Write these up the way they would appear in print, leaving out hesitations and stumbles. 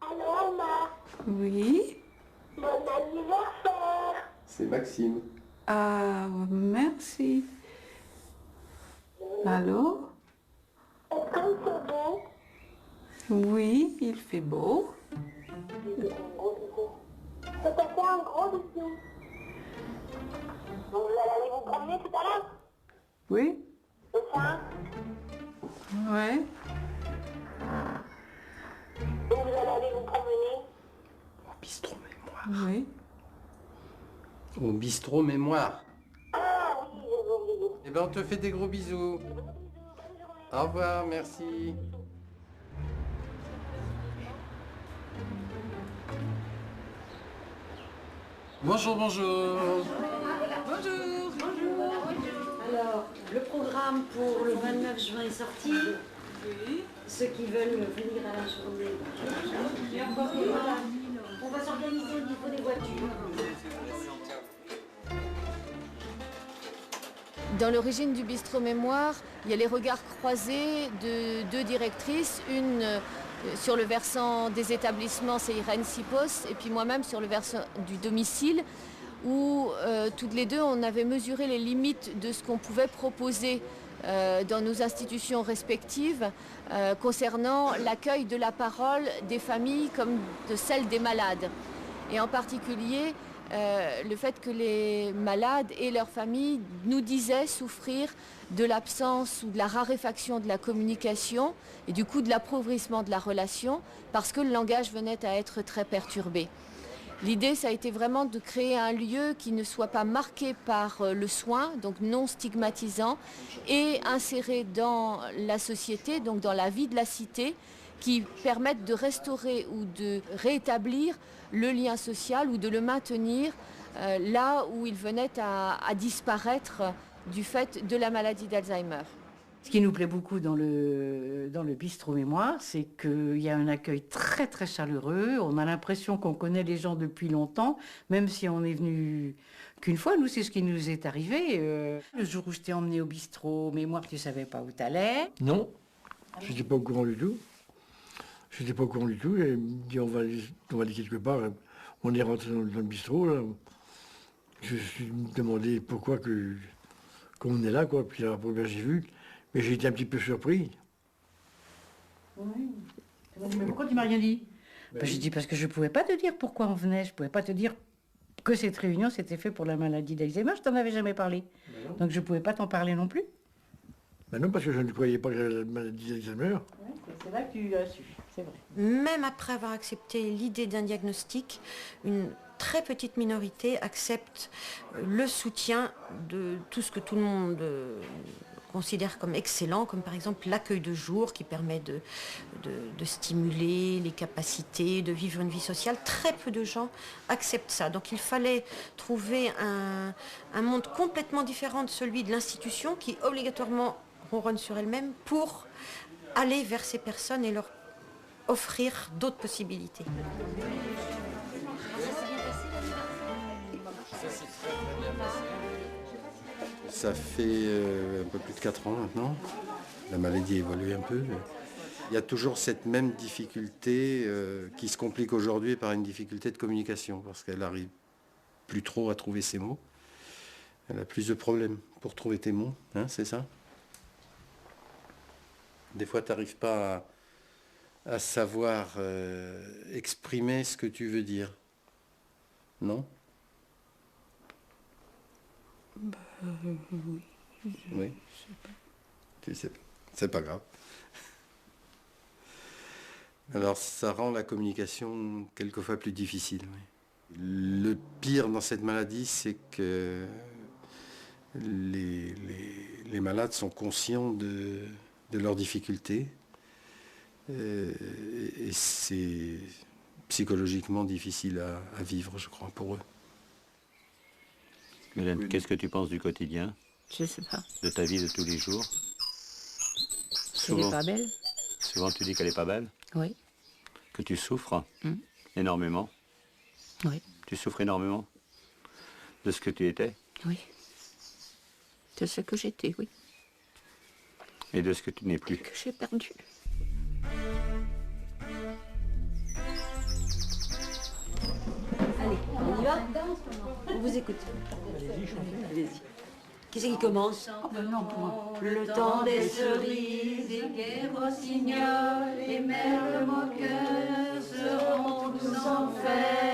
Allô, maman. Oui. Bon anniversaire. C'est Maxime. Ah, merci. Allô? Est-ce que c'est bon? Oui, il fait beau. Je vais faire un gros bisou. Je te fais un gros bisou. Donc vous allez aller vous promener tout à l'heure? Oui? C'est ça? Ouais. Donc vous allez aller vous promener? Au bistrot mémoire. Oui. Au bistrot mémoire. Ah oui, je vous oublié. Eh ben on te fait des gros bisous. Bonne journée. Au revoir, merci. Bonjour, bonjour. Bonjour. Alors, le programme pour le 29 juin est sorti. Oui. Ceux qui veulent venir à la journée. On va s'organiser au niveau des voitures. Dans l'origine du bistrot mémoire, il y a les regards croisés de deux directrices, une sur le versant des établissements, c'est Irène Sipos, et puis moi-même sur le versant du domicile, où toutes les deux on avait mesuré les limites de ce qu'on pouvait proposer dans nos institutions respectives concernant l'accueil de la parole des familles comme de celle des malades. Et en particulier, le fait que les malades et leurs familles nous disaient souffrir de l'absence ou de la raréfaction de la communication et du coup de l'appauvrissement de la relation parce que le langage venait à être très perturbé. L'idée, ça a été vraiment de créer un lieu qui ne soit pas marqué par le soin, donc non stigmatisant, et inséré dans la société, donc dans la vie de la cité, qui permettent de restaurer ou de rétablir le lien social ou de le maintenir là où il venait à disparaître du fait de la maladie d'Alzheimer. Ce qui nous plaît beaucoup dans le bistrot mémoire, c'est qu'il y a un accueil très très chaleureux. On a l'impression qu'on connaît les gens depuis longtemps, même si on est venu qu'une fois. Nous, c'est ce qui nous est arrivé. Le jour où je t'ai emmené au bistrot mémoire, tu savais pas où t'allais. Non, je n'étais pas au courant du tout. Je n'étais pas au courant du tout. Et il me dit on va aller quelque part. On est rentré dans le bistrot. Là. Je me suis demandé pourquoi qu'on est là, quoi. Puis la première j'ai vu. Mais j'ai été un petit peu surpris. Oui. Mais pourquoi tu m'as rien dit? J'ai dit parce que je ne pouvais pas te dire pourquoi on venait. Je ne pouvais pas te dire que cette réunion s'était faite pour la maladie d'Alzheimer. Je t'en avais jamais parlé. Donc je ne pouvais pas t'en parler non plus. Ben non, parce que je ne croyais pas que la maladie d'Alzheimer. Ouais, c'est là que tu as su, c'est vrai. Même après avoir accepté l'idée d'un diagnostic, une très petite minorité accepte le soutien de tout ce que tout le monde considère comme excellent, comme par exemple l'accueil de jour qui permet de stimuler les capacités, de vivre une vie sociale. Très peu de gens acceptent ça. Donc il fallait trouver un monde complètement différent de celui de l'institution qui obligatoirement ronronne sur elle-même pour aller vers ces personnes et leur offrir d'autres possibilités. Ça fait un peu plus de 4 ans maintenant. La maladie évolue un peu. Il y a toujours cette même difficulté qui se complique aujourd'hui par une difficulté de communication parce qu'elle n'arrive plus trop à trouver ses mots. Elle a plus de problèmes pour trouver tes mots, hein, c'est ça? Des fois, tu n'arrives pas à savoir exprimer ce que tu veux dire. Non? Oui. Oui. Tu sais pas. C'est pas grave. Alors, ça rend la communication quelquefois plus difficile. Oui. Le pire dans cette maladie, c'est que les malades sont conscients de leurs difficultés et c'est psychologiquement difficile à vivre, je crois, pour eux. Hélène, qu'est-ce que tu penses du quotidien? Je sais pas. De ta vie de tous les jours? Elle n'est pas belle? Souvent tu dis qu'elle est pas belle? Oui. Que tu souffres énormément? Oui. Tu souffres énormément de ce que tu étais? Oui. De ce que j'étais, oui. Et de ce que tu n'es plus? Que j'ai perdu. va? On vous écoute. Allez-y. Qui c'est qui commence? Le temps des cerises, des guerres rossignols, les merles moqueurs seront tous en fête.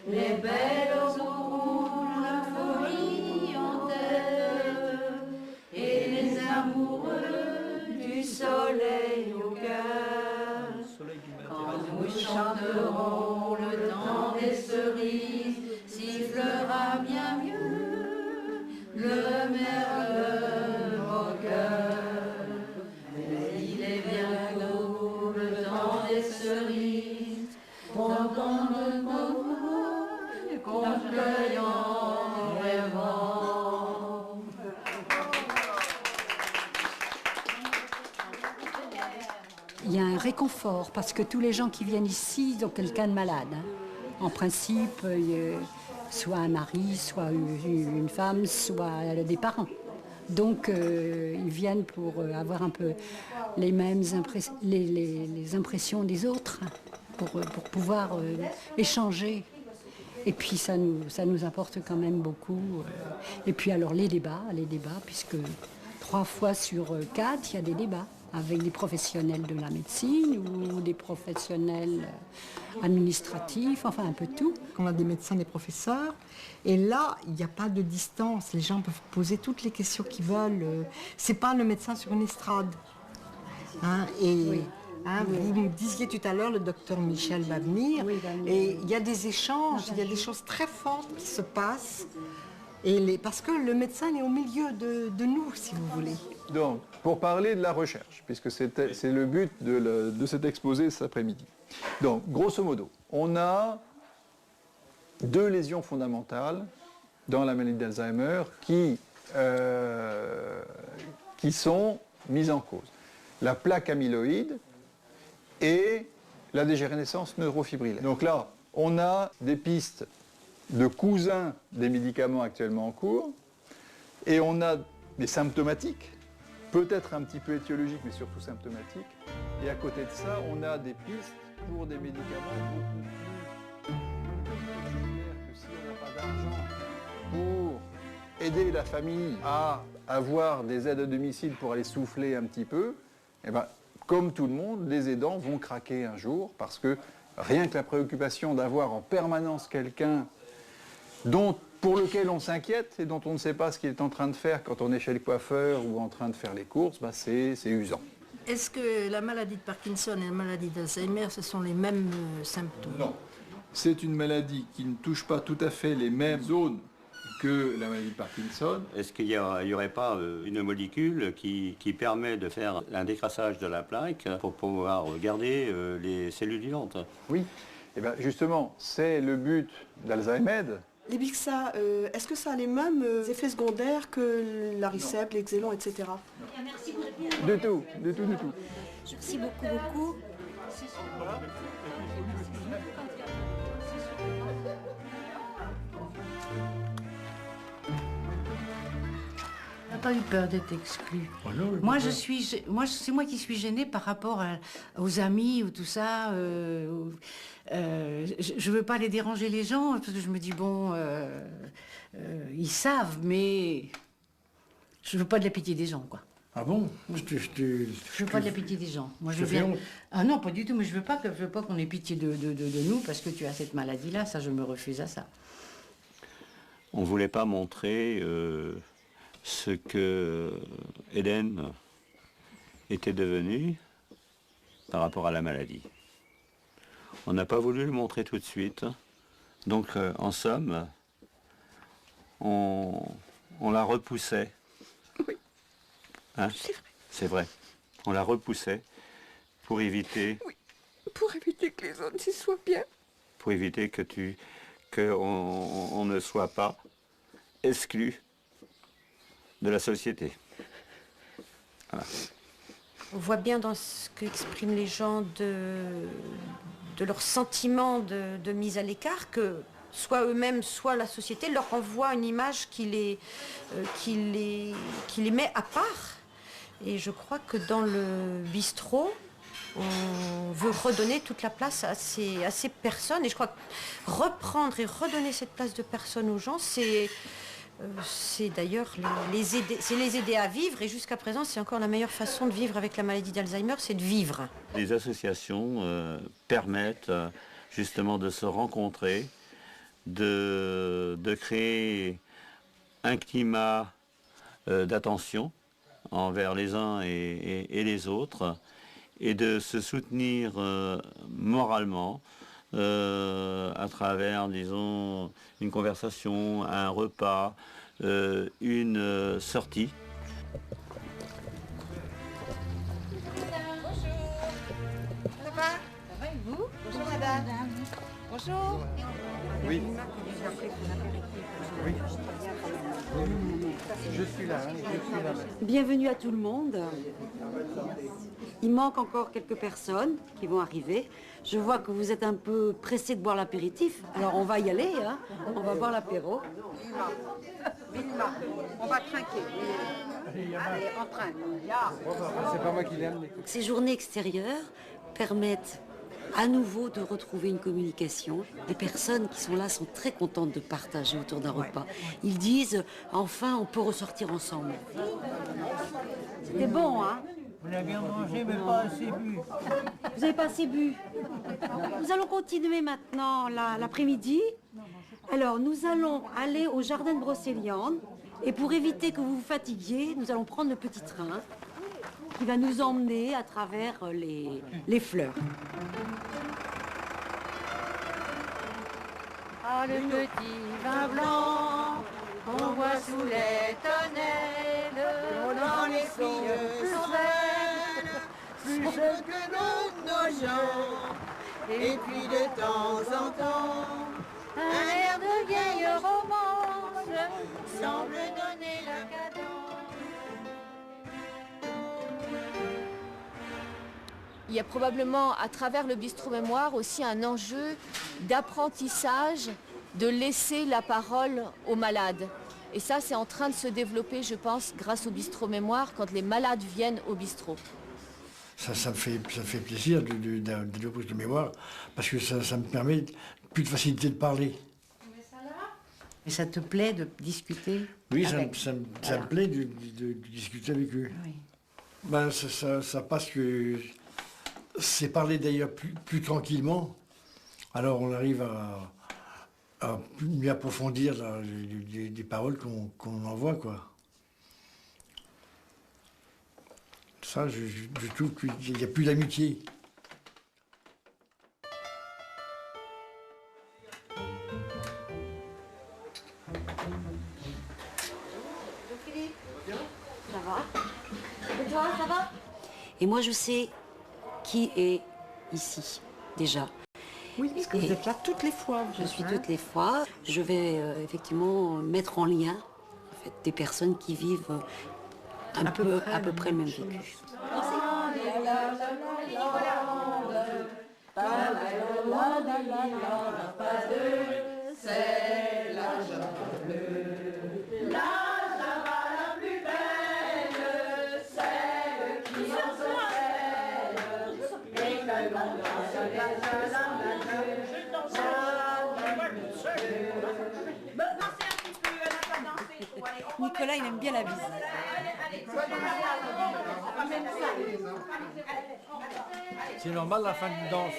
Les belles auront la folie en tête, et les amoureux du soleil au cœur. Quand nous chanterons le temps des cerises, sifflera bien mieux le merle moqueur. Mais il est bien doux le temps des cerises, qu'on cueille en rêvant. Il y a un réconfort parce que tous les gens qui viennent ici ont quelqu'un de malade. En principe, soit un mari, soit une femme, soit des parents. Donc ils viennent pour avoir un peu les mêmes les impressions des autres, pour pouvoir échanger. Et puis ça nous apporte quand même beaucoup. Et puis alors les débats, puisque 3 fois sur 4, il y a des débats avec des professionnels de la médecine ou des professionnels administratifs, enfin un peu tout. On a des médecins, des professeurs, et là, il n'y a pas de distance. Les gens peuvent poser toutes les questions qu'ils veulent. C'est pas le médecin sur une estrade. Hein, et oui. Hein, oui. Vous me disiez tout à l'heure, le docteur Michel va venir, et il y a des échanges, il y a des choses très fortes qui se passent, parce que le médecin est au milieu de nous, si vous voulez. Donc, pour parler de la recherche, puisque c'est le but de cet exposé cet après-midi. Donc, grosso modo, on a 2 lésions fondamentales dans la maladie d'Alzheimer qui sont mises en cause. La plaque amyloïde et la dégénérescence neurofibrillaire. Donc là, on a des pistes de cousins des médicaments actuellement en cours, et on a des symptomatiques, peut-être un petit peu étiologiques, mais surtout symptomatiques. Et à côté de ça, on a des pistes pour des médicaments beaucoup plus populaires que si on n'a pas d'argent pour aider la famille à avoir des aides à domicile pour aller souffler un petit peu, et ben, comme tout le monde, les aidants vont craquer un jour parce que rien que la préoccupation d'avoir en permanence quelqu'un pour lequel on s'inquiète et dont on ne sait pas ce qu'il est en train de faire quand on est chez le coiffeur ou en train de faire les courses, bah c'est usant. Est-ce que la maladie de Parkinson et la maladie d'Alzheimer, ce sont les mêmes symptômes? Non. C'est une maladie qui ne touche pas tout à fait les mêmes zones que la maladie de Parkinson. Est-ce qu'il n'y aurait pas une molécule qui permet de faire un décrassage de la plaque pour pouvoir garder les cellules vivantes? Oui. Et bien justement, c'est le but d'Alzheimer. Les Bixa, est-ce que ça a les mêmes effets secondaires que l'Aricept, l'Exelon, etc. Merci beaucoup. Du tout. Merci beaucoup. On n'a pas eu peur d'être exclu. Oh non, Moi, c'est moi qui suis gênée par rapport aux amis ou tout ça. Je veux pas les déranger les gens parce que je me dis bon, ils savent, mais je veux pas de la pitié des gens, quoi. Ah bon? Je veux pas de la pitié des gens. Moi, je veux bien. Ah non, pas du tout. Mais je veux pas qu'on ait pitié de nous parce que tu as cette maladie-là. Ça, je me refuse à ça. On ne voulait pas montrer ce que Hélène était devenue par rapport à la maladie. On n'a pas voulu le montrer tout de suite. Donc, en somme, on la repoussait. Oui. Hein? C'est vrai. On la repoussait pour éviter... Oui, pour éviter que les autres y soient bien. Pour éviter qu'on ne soit pas exclu de la société. Voilà. On voit bien dans ce qu'expriment les gens de leur sentiment de mise à l'écart que soit eux-mêmes, soit la société leur renvoie une image qui les met à part. Et je crois que dans le bistrot, on veut redonner toute la place à ces personnes. Et je crois que reprendre et redonner cette place de personne aux gens, c'est d'ailleurs les aider à vivre. Et jusqu'à présent, c'est encore la meilleure façon de vivre avec la maladie d'Alzheimer, c'est de vivre. Les associations permettent justement de se rencontrer, de créer un climat d'attention envers les uns et les autres, et de se soutenir moralement à travers, disons, une conversation, un repas, une sortie. Ça va et vous? Bonjour madame. Bonjour. Oui. Oui. Je suis là, Bienvenue à tout le monde. Il manque encore quelques personnes qui vont arriver. Je vois que vous êtes un peu pressés de boire l'apéritif. Alors on va y aller, hein. On va boire l'apéro. Vilma, on va trinquer. Allez, on trinque. C'est pas moi qui l'aime. Ces journées extérieures permettent à nouveau de retrouver une communication. Les personnes qui sont là sont très contentes de partager autour d'un repas. Ils disent, enfin, on peut ressortir ensemble. C'était bon, hein? On a bien mangé, mais pas assez bu. Vous n'avez pas assez bu? Nous allons continuer maintenant l'après-midi. Alors, nous allons aller au jardin de Brocéliande. Et pour éviter que vous vous fatiguiez, nous allons prendre le petit train qui va nous emmener à travers les fleurs. Ah, le petit vin blanc qu'on voit sous les tonnelles, dans les filles pleurelles, plus jeune que nos gens. Et puis de temps en temps, un air de vieille romance semble donner la cadence. Il y a probablement à travers le bistrot mémoire aussi un enjeu d'apprentissage, de laisser la parole aux malades. Et ça, c'est en train de se développer, je pense, grâce au bistrot mémoire, quand les malades viennent au bistrot. Ça me fait plaisir de développer de mémoire, parce que ça me permet plus de facilité de parler. Et ça te plaît de discuter? Oui, ça me plaît de discuter avec eux. Oui. Ben, ça passe que c'est parler d'ailleurs plus tranquillement. Alors on arrive à mieux approfondir des paroles qu'on envoie, quoi. Ça, je trouve qu'il n'y a plus d'amitié. Ça va? Et toi, ça va? Et moi, je sais qui est ici, déjà. Oui, parce que vous êtes là toutes les fois. Je suis toutes les fois. Je vais effectivement mettre en lien en fait, des personnes qui vivent à peu près le même vécu. C'est la jungle. La java la plus belle, celle qui en s'appelle. Et que l'on danse la java la Nicolas, il aime bien la visite. C'est normal la fin d'une danse.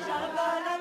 java